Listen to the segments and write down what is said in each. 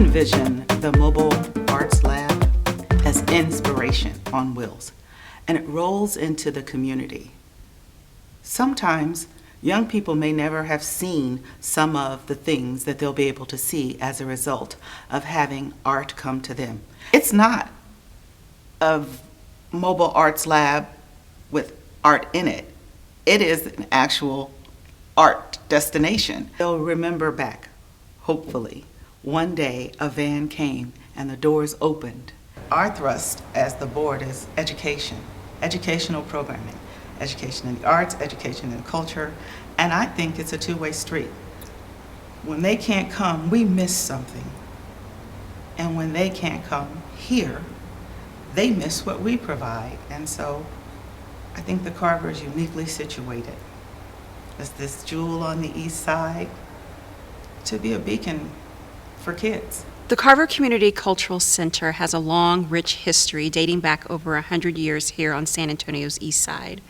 envision the Mobile Arts Lab as inspiration on wheels, and it rolls into the community. Sometimes young people may never have seen some of the things that they'll be able to see as a result of having art come to them. It's not a mobile arts lab with art in it. It is an actual art destination. They'll remember back, hopefully, one day a van came and the doors opened. Our thrust as the board is education, educational programming, education in the arts, education in culture, and I think it's a two-way street. When they can't come, we miss something. And when they can't come here, they miss what we provide. And so I think the Carver is uniquely situated as this jewel on the east side to be a beacon for kids. The Carver Community Cultural Center has a long, rich history dating back over 100 years here on San Antonio's east side,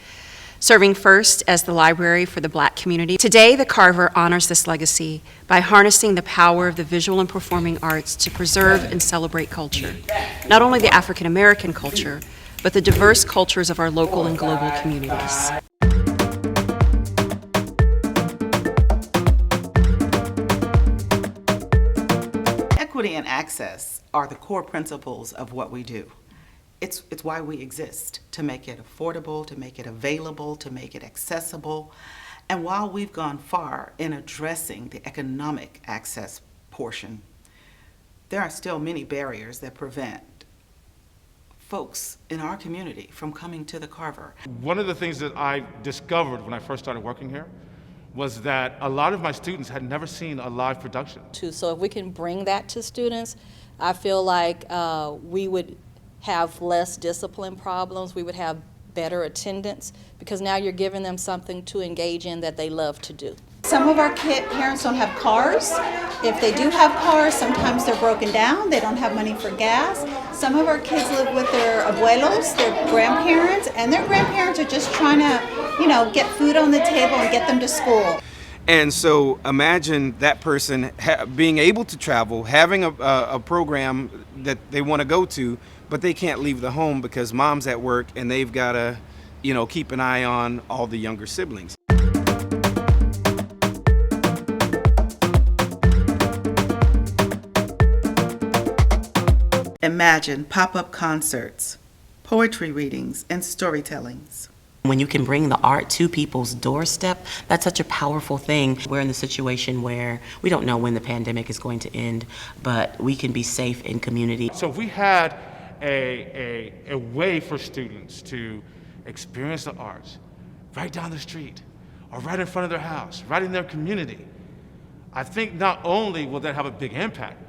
serving first as the library for the Black community. Today, the Carver honors this legacy by harnessing the power of the visual and performing arts to preserve and celebrate culture, not only the African American culture, but the diverse cultures of our local and global communities. Equity and access are the core principles of what we do. It's why we exist, to make it affordable, to make it available, to make it accessible. And while we've gone far in addressing the economic access portion, there are still many barriers that prevent folks in our community from coming to the Carver. One of the things that I discovered when I first started working here was that a lot of my students had never seen a live production. So if we can bring that to students, I feel like we would have less discipline problems, we would have better attendance, because now you're giving them something to engage in that they love to do. Some of our parents don't have cars. If they do have cars, sometimes they're broken down, they don't have money for gas. Some of our kids live with their abuelos, their grandparents, and their grandparents are just trying to, get food on the table and get them to school. And so imagine that person being able to travel, having a program that they want to go to, but they can't leave the home because mom's at work and they've got to, keep an eye on all the younger siblings. Imagine pop-up concerts, poetry readings, and storytellings. When you can bring the art to people's doorstep, that's such a powerful thing. We're in the situation where we don't know when the pandemic is going to end, but we can be safe in community. So if we had a way for students to experience the arts right down the street or right in front of their house, right in their community, I think not only will that have a big impact,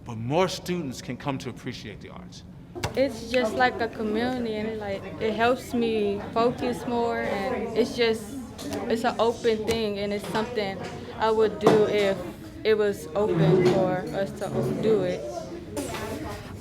but more students can come to appreciate the arts. It's just like a community, and it helps me focus more, and it's an open thing, and it's something I would do if it was open for us to do it.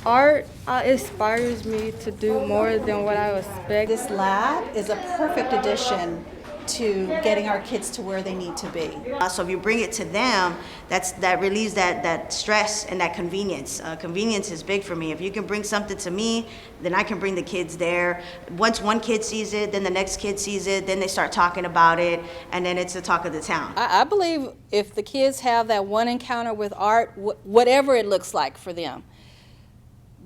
Art inspires me to do more than what I expect. This lab is a perfect addition to getting our kids to where they need to be. So if you bring it to them, that relieves that stress and that convenience. Convenience is big for me. If you can bring something to me, then I can bring the kids there. Once one kid sees it, then the next kid sees it, then they start talking about it, and then it's the talk of the town. I believe if the kids have that one encounter with art, whatever it looks like for them,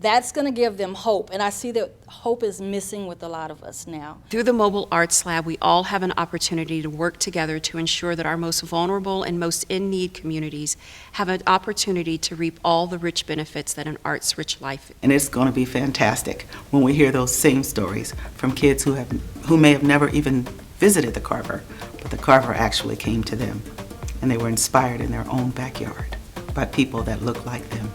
that's going to give them hope, and I see that hope is missing with a lot of us now. Through the Mobile Arts Lab, we all have an opportunity to work together to ensure that our most vulnerable and most in-need communities have an opportunity to reap all the rich benefits that an arts-rich life is. And it's going to be fantastic when we hear those same stories from kids who may have never even visited the Carver, but the Carver actually came to them, and they were inspired in their own backyard by people that look like them.